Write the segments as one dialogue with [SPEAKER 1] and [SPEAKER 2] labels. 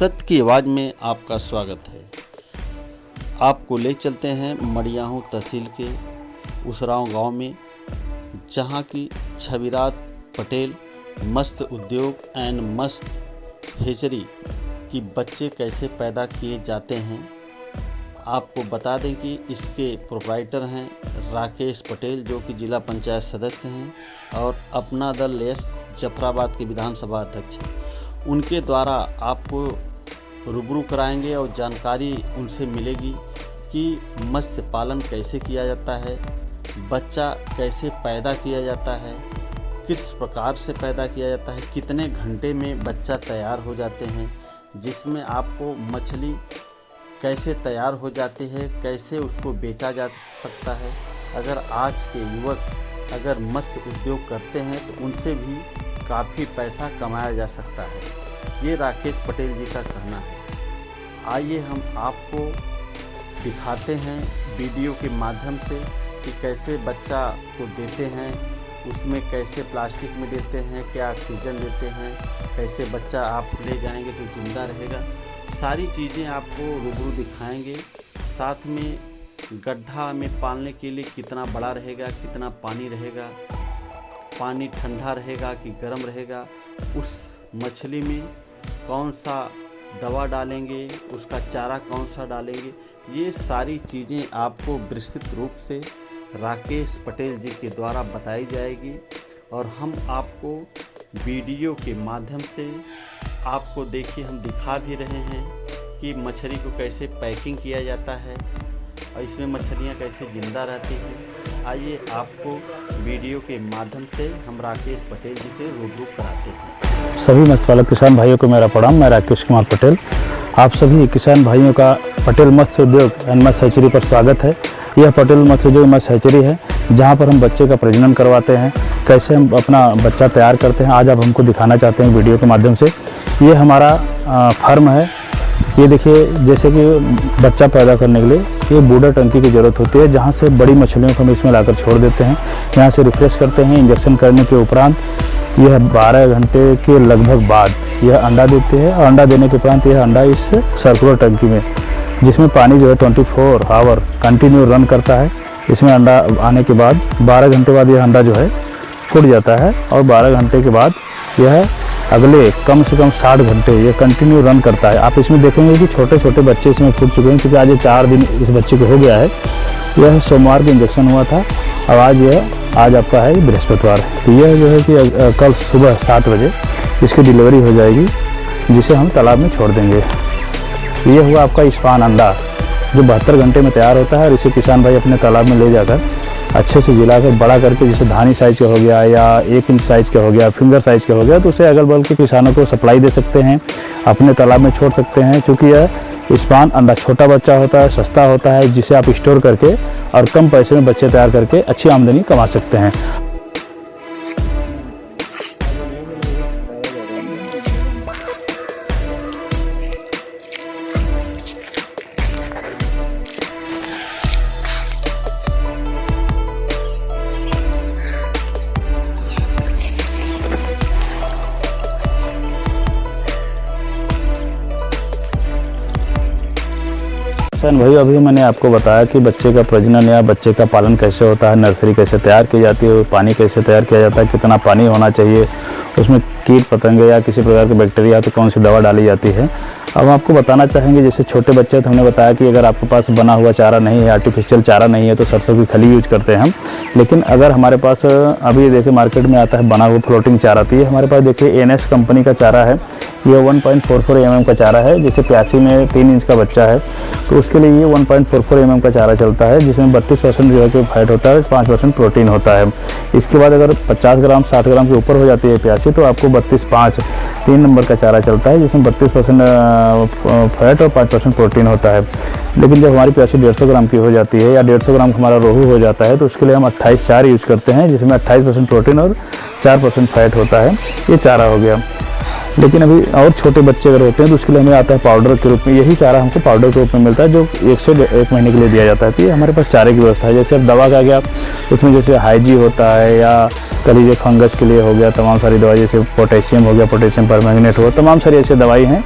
[SPEAKER 1] सत्य की आवाज़ में आपका स्वागत है। आपको ले चलते हैं मड़ियाहू तहसील के उसराव गांव में, जहां की छविराज पटेल मत्स्य उद्योग एंड मत्स्य हेचरी की बच्चे कैसे पैदा किए जाते हैं। आपको बता दें कि इसके प्रोप्राइटर हैं राकेश पटेल, जो कि जिला पंचायत सदस्य हैं और अपना दल लेस जफराबाद के विधानसभा अध्यक्ष हैं। उनके द्वारा आपको रूबरू कराएंगे और जानकारी उनसे मिलेगी कि मत्स्य पालन कैसे किया जाता है, बच्चा कैसे पैदा किया जाता है, किस प्रकार से पैदा किया जाता है, कितने घंटे में बच्चा तैयार हो जाते हैं, जिसमें आपको मछली कैसे तैयार हो जाती है, कैसे उसको बेचा जा सकता है। अगर आज के युवक अगर मत्स्य उद्योग करते हैं तो उनसे भी काफ़ी पैसा कमाया जा सकता है, ये राकेश पटेल जी का कहना है। आइए हम आपको दिखाते हैं वीडियो के माध्यम से कि कैसे बच्चा को देते हैं, उसमें कैसे प्लास्टिक में देते हैं, क्या ऑक्सीजन देते हैं, कैसे बच्चा आप ले जाएंगे तो ज़िंदा रहेगा। सारी चीज़ें आपको रूबरू दिखाएंगे। साथ में गड्ढा में पालने के लिए कितना बड़ा रहेगा, कितना पानी रहेगा, पानी ठंडा रहेगा कि गर्म रहेगा, उस मछली में कौन सा दवा डालेंगे, उसका चारा कौन सा डालेंगे, ये सारी चीज़ें आपको विस्तृत रूप से राकेश पटेल जी के द्वारा बताई जाएगी। और हम आपको वीडियो के माध्यम से आपको देखिए हम दिखा भी रहे हैं कि मछली को कैसे पैकिंग किया जाता है और इसमें मछलियाँ कैसे ज़िंदा रहती हैं। आइए आपको वीडियो के माध्यम से हम राकेश पटेल जी से रूबरू कराते हैं।
[SPEAKER 2] सभी मत्स्य पालक किसान भाइयों को मेरा प्रणाम। मैं राकेश कुमार पटेल, आप सभी किसान भाइयों का पटेल मत्स्य उद्योग एंड मत्स्य हैचरी पर स्वागत है। यह पटेल मत्स्य उद्योग मत्स्य हैचरी है, जहां पर हम बच्चे का प्रजनन करवाते हैं, कैसे हम अपना बच्चा तैयार करते हैं, आज आप हमको दिखाना चाहते हैं वीडियो के माध्यम से। ये हमारा फार्म है। ये देखिए, जैसे कि बच्चा पैदा करने के लिए ये बूडर टंकी की ज़रूरत होती है, जहाँ से बड़ी मछलियों को हम इसमें लाकर छोड़ देते हैं। यहाँ से रिफ्रेश करते हैं। इंजेक्शन करने के उपरांत यह 12 घंटे के लगभग बाद यह अंडा देते हैं और अंडा देने के उपरांत यह अंडा इस सर्कुलर टंकी में, जिसमें पानी जो है 24 आवर कंटिन्यू रन करता है, इसमें अंडा आने के बाद 12 घंटे बाद यह अंडा जो है फूट जाता है और 12 घंटे के बाद यह अगले कम से कम 60 घंटे ये कंटिन्यू रन करता है। आप इसमें देखेंगे कि छोटे छोटे बच्चे इसमें फूट चुके हैं, क्योंकि आज ये 4 दिन इस बच्चे को हो गया है। यह सोमवार को इंजेक्शन हुआ था और आज आपका है बृहस्पतिवार। तो यह जो है कि कल सुबह 7 बजे इसकी डिलीवरी हो जाएगी, जिसे हम तालाब में छोड़ देंगे। ये हुआ आपका स्पान अंडा, जो 72 घंटे में तैयार होता है और इसे किसान भाई अपने तालाब में ले जाकर अच्छे से जिलाकर बड़ा करके, जैसे धानी साइज़ का हो गया या 1 इंच साइज़ का हो गया, फिंगर साइज़ का हो गया, तो उसे अगल बगल के किसानों को सप्लाई दे सकते हैं, अपने तालाब में छोड़ सकते हैं। क्योंकि यह स्पान अंडा छोटा बच्चा होता है, सस्ता होता है, जिसे आप स्टोर करके और कम पैसे में बच्चे तैयार करके अच्छी आमदनी कमा सकते हैं। भाई, अभी मैंने आपको बताया कि बच्चे का प्रजनन या बच्चे का पालन कैसे होता है, नर्सरी कैसे तैयार की जाती है, पानी कैसे तैयार किया जाता है, कितना पानी होना चाहिए, उसमें कीट पतंगे या किसी प्रकार के बैक्टीरिया तो कौन सी दवा डाली जाती है। अब आपको बताना चाहेंगे, जैसे छोटे बच्चे तो हमने बताया कि अगर आपके पास बना हुआ चारा नहीं है, आर्टिफिशियल चारा नहीं है, तो सरसों की खली यूज करते हैं हम। लेकिन अगर हमारे पास अभी देखिए मार्केट में आता है बना हुआ फ्लोटिंग चारा, तो ये हमारे पास देखिए NS कंपनी का चारा है। ये 1.44 mm का चारा है। जैसे प्यासी में 3 इंच का बच्चा है तो उसके लिए ये 1.44 mm का चारा चलता है, जिसमें 32% जो है कि फैट होता है, 5% प्रोटीन होता है। इसके बाद अगर 50 ग्राम 60 ग्राम के ऊपर हो जाती है प्यासी, तो आपको 32.5 3 नंबर का चारा चलता है, जिसमें 32% फैट और 5% प्रोटीन होता है। लेकिन जब हमारी प्यासी 150 ग्राम की हो जाती है या 150 ग्राम हमारा रोहू हो जाता है, तो उसके लिए हम 28-4 यूज करते हैं, जिसमें 28% प्रोटीन और 4% फैट होता है। ये चारा हो गया। लेकिन अभी और छोटे बच्चे अगर होते हैं तो उसके लिए हमें आता है पाउडर के रूप में। यही चारा हमको पाउडर के रूप में मिलता है, जो 1 से 1 महीने के लिए दिया जाता है। तो ये हमारे पास चारे की व्यवस्था है। जैसे अब दवा का गया, उसमें जैसे हाइजी होता है या कलीजे फंगस के लिए हो गया, तमाम सारी दवाई, जैसे पोटेशियम हो गया, पोटेशियम परमैंगनेट हो, तमाम सारी ऐसी दवाई हैं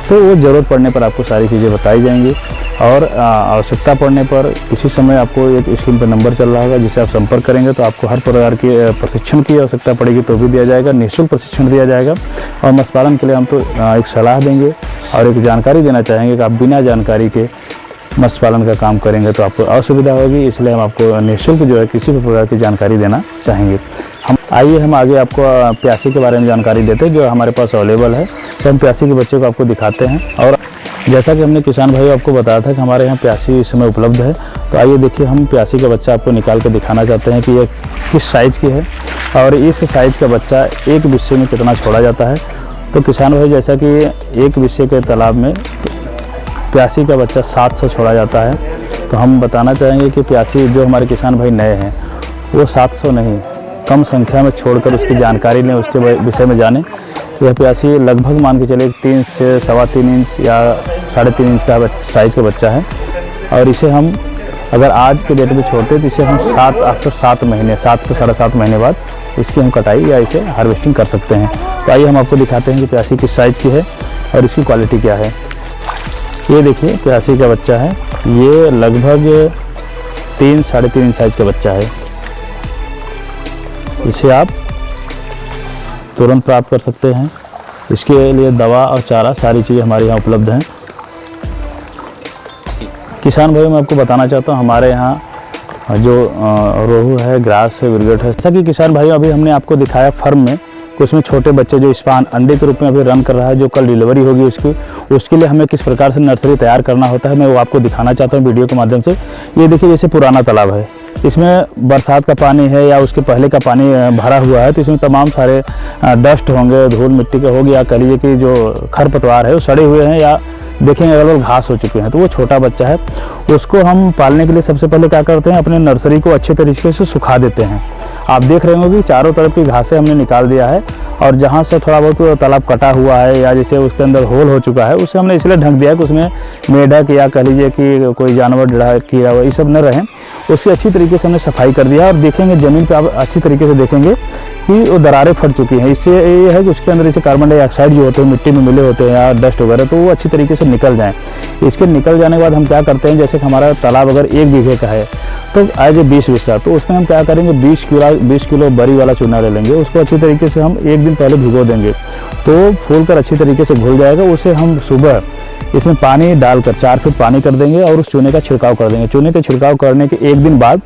[SPEAKER 2] तो वो ज़रूरत पड़ने पर आपको सारी चीज़ें बताई जाएंगी। और आवश्यकता पड़ने पर किसी समय आपको एक स्क्रीन पर नंबर चल रहा होगा जिससे आप संपर्क करेंगे तो आपको हर प्रकार के प्रशिक्षण की आवश्यकता पड़ेगी तो भी दिया जाएगा, निःशुल्क प्रशिक्षण दिया जाएगा। और मत्स्य पालन के लिए हम तो एक सलाह देंगे और एक जानकारी देना चाहेंगे कि आप बिना जानकारी के मत्स्य पालन का काम करेंगे तो आपको असुविधा होगी, इसलिए हम आपको निःशुल्क जो है किसी भी प्रकार की जानकारी देना चाहेंगे। हम आगे आपको प्यासी के बारे में जानकारी देते हैं जो हमारे पास अवेलेबल है। तो हम प्यासी के बच्चे को आपको दिखाते हैं। और जैसा कि हमने किसान भाई आपको बताया था कि हमारे यहाँ प्यासी इस समय उपलब्ध है, तो आइए देखिए हम प्यासी का बच्चा आपको निकाल के दिखाना चाहते हैं कि ये किस साइज़ की है और इस साइज़ का बच्चा एक बिस्से में कितना छोड़ा जाता है। तो किसान भाई जैसा कि एक बिस्से के तालाब में प्यासी का बच्चा 700 छोड़ा जाता है, तो हम बताना चाहेंगे कि प्यासी जो हमारे किसान भाई नए हैं वो 700 नहीं कम संख्या में छोड़कर उसकी जानकारी लें, उसके विषय में जानें। यह प्यासी लगभग मान के चले 3 से 3.25 इंच या 3.5 इंच का साइज़ का बच्चा है। और इसे हम अगर आज के डेट में छोड़ते तो इसे हम 7 महीने 7 से 7.5 महीने बाद इसकी हम कटाई या इसे हार्वेस्टिंग कर सकते हैं। तो आइए हम आपको दिखाते हैं कि प्यासी किस साइज़ की है और इसकी क्वालिटी क्या है। ये देखिए प्यासी का बच्चा है, ये लगभग 3-3.5 इंच साइज़ का बच्चा है। इसे आप तुरंत प्राप्त कर सकते हैं। इसके लिए दवा और चारा सारी चीज़ें हमारे यहाँ उपलब्ध हैं। किसान भाई मैं आपको बताना चाहता हूँ हमारे यहाँ जो रोहू है, ग्रास है, विरगट है, जैसा कि किसान भाई अभी हमने आपको दिखाया फर्म में उसमें छोटे बच्चे जो स्पान अंडे के रूप में अभी रन कर रहा है, जो कल डिलीवरी होगी उसके लिए हमें किस प्रकार से नर्सरी तैयार करना होता है मैं वो आपको दिखाना चाहता हूँ वीडियो के माध्यम से। ये देखिए जैसे पुराना तालाब है, इसमें बरसात का पानी है या उसके पहले का पानी भरा हुआ है, तो इसमें तमाम सारे डस्ट होंगे, धूल मिट्टी का होगी या कह लीजिए कि जो खरपतवार है वो सड़े हुए हैं या देखेंगे अगल बगल घास हो चुके हैं। तो वो छोटा बच्चा है, उसको हम पालने के लिए सबसे पहले क्या करते हैं, अपने नर्सरी को अच्छे तरीके से सुखा देते हैं। आप देख रहे होंगे कि चारों तरफ की घासें हमने निकाल दिया है और जहाँ से थोड़ा बहुत तालाब कटा हुआ है या जैसे उसके अंदर होल हो चुका है उसे हमने इसलिए ढक दिया है कि उसमें मेढक या कह लीजिए कि कोई जानवर कीड़ा ये सब न रहें, उसकी अच्छी तरीके से हमने सफाई कर दिया। और देखेंगे ज़मीन पे आप अच्छी तरीके से देखेंगे कि वो दरारें फट चुकी हैं। इससे ये है कि उसके अंदर जैसे कार्बन डाइऑक्साइड जो होते हैं मिट्टी में मिले होते हैं या डस्ट वगैरह, तो वो अच्छी तरीके से निकल जाएँ। इसके निकल जाने के बाद हम क्या करते हैं, जैसे कि हमारा तालाब अगर 1 बीघे का है तो एज ए 20 बिस्सा, तो उसमें हम क्या करेंगे 20 किलो बरी वाला चूना ले लेंगे। उसको अच्छी तरीके से हम 1 दिन पहले भिगो देंगे तो फूल कर अच्छी तरीके से घुल जाएगा। उसे हम सुबह इसमें पानी डालकर 4 फुट पानी कर देंगे और उस चूने का छिड़काव कर देंगे। चूने का छिड़काव करने के 1 दिन बाद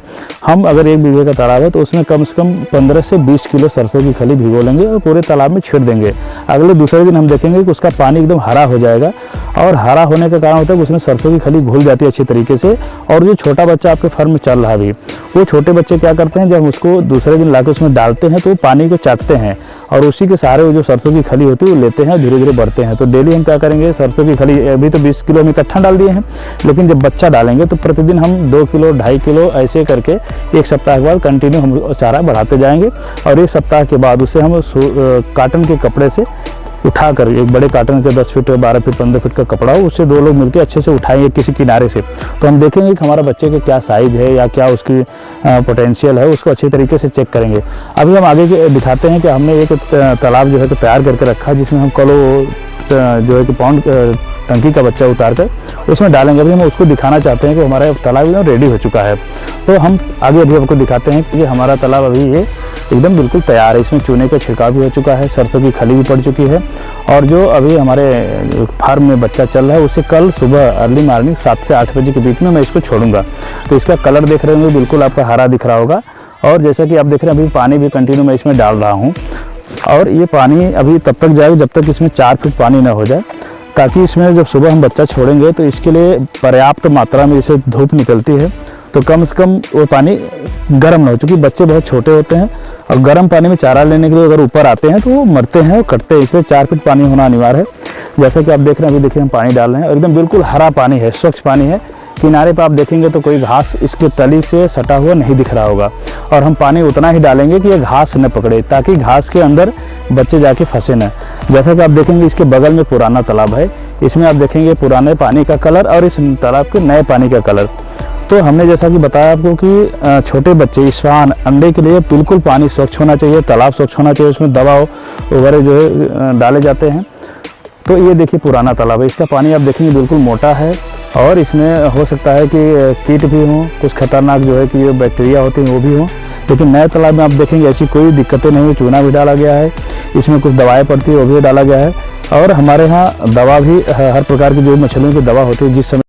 [SPEAKER 2] हम अगर 1 बीघे का तालाब है तो उसमें कम से कम 15 से 20 किलो सरसों की खली भिगो लेंगे और पूरे तालाब में छीड़ देंगे। अगले दूसरे दिन हम देखेंगे कि उसका पानी एकदम हरा हो जाएगा और हरा होने का कारण होता है कि उसमें सरसों की खली घुल जाती है अच्छी तरीके से। और जो छोटा बच्चा आपके फर्म में चल रहा है अभी, वो छोटे बच्चे क्या करते हैं, जब हम उसको दूसरे दिन लाकर उसमें डालते हैं तो वो पानी को चाटते हैं और उसी के सहारे वो जो सरसों की खली होती है वो लेते हैं, धीरे धीरे बढ़ते हैं। तो डेली हम क्या करेंगे, सरसों की खली अभी तो 20 किलो में इकट्ठा डाल दिए हैं, लेकिन जब बच्चा डालेंगे तो प्रतिदिन हम 2 किलो 2.5 किलो ऐसे करके 1 सप्ताह के बाद कंटिन्यू हम चारा बढ़ाते जाएंगे। और 1 सप्ताह के बाद उसे हम काटन के कपड़े से उठाकर, एक बड़े काटन के 10 फीट 12 फीट 15 फीट का कपड़ा हो, उससे 2 लोग मिलकर अच्छे से उठाएंगे किसी किनारे से। तो हम देखेंगे कि हमारा बच्चे के क्या साइज़ है या क्या उसकी पोटेंशियल है, उसको अच्छी तरीके से चेक करेंगे। अभी हम आगे दिखाते हैं कि हमने एक तालाब जो है कि तैयार करके रखा, जिसमें हम कल जो है कि पाउंड टंकी का बच्चा उतार कर उसमें डालेंगे। अभी हम उसको दिखाना चाहते हैं कि हमारा तालाब एकदम रेडी हो चुका है। तो हम आगे अभी आपको दिखाते हैं कि हमारा तालाब अभी ये एकदम बिल्कुल तैयार है। इसमें चूने का छिड़काव भी हो चुका है, सरसों की खली भी पड़ चुकी है और जो अभी हमारे फार्म में बच्चा चल रहा है उसे कल सुबह अर्ली मॉर्निंग 7 से 8 बजे के बीच में मैं इसको छोड़ूंगा। तो इसका कलर देख रहे होंगे बिल्कुल आपका हरा दिख रहा होगा। और जैसा कि आप देख रहे हैं अभी पानी भी कंटिन्यू मैं इसमें डाल रहा हूँ और ये पानी अभी तब तक जाएगा जब तक इसमें 4 फीट पानी ना हो जाए, ताकि इसमें जब सुबह हम बच्चा छोड़ेंगे तो इसके लिए पर्याप्त मात्रा में इसे धूप निकलती है तो कम से कम वो पानी गर्म ना हो, चूँकि बच्चे बहुत छोटे होते हैं और गर्म पानी में चारा लेने के लिए अगर ऊपर आते हैं तो वो मरते हैं और कटते हैं, इसलिए 4 फीट पानी होना अनिवार्य है। जैसा कि आप देख रहे हैं अभी देखिए हम पानी डाल रहे हैं और एकदम बिल्कुल हरा पानी है, स्वच्छ पानी है। किनारे पर आप देखेंगे तो कोई घास इसके तली से सटा हुआ नहीं दिख रहा होगा और हम पानी उतना ही डालेंगे कि ये घास न पकड़े, ताकि घास के अंदर बच्चे जाके फंसे न। जैसा कि आप देखेंगे इसके बगल में पुराना तालाब है, इसमें आप देखेंगे पुराने पानी का कलर और इस तालाब के नए पानी का कलर। तो हमने जैसा कि बताया आपको कि छोटे बच्चे स्वान अंडे के लिए बिल्कुल पानी स्वच्छ होना चाहिए, तालाब स्वच्छ होना चाहिए, उसमें दवा वगैरह जो है डाले जाते हैं। तो ये देखिए पुराना तालाब है, इसका पानी आप देखेंगे बिल्कुल मोटा है और इसमें हो सकता है कि कीट भी हों, कुछ खतरनाक जो है कि ये बैक्टीरिया होते हैं वो भी हों। लेकिन नए तालाब में आप देखेंगे ऐसी कोई दिक्कतें नहीं हुई, चूना भी डाला गया है, इसमें कुछ दवाएं पड़ती है वो भी डाला गया है और हमारे यहाँ दवा भी हर प्रकार की जो मछलियों की दवा होती है जिस समय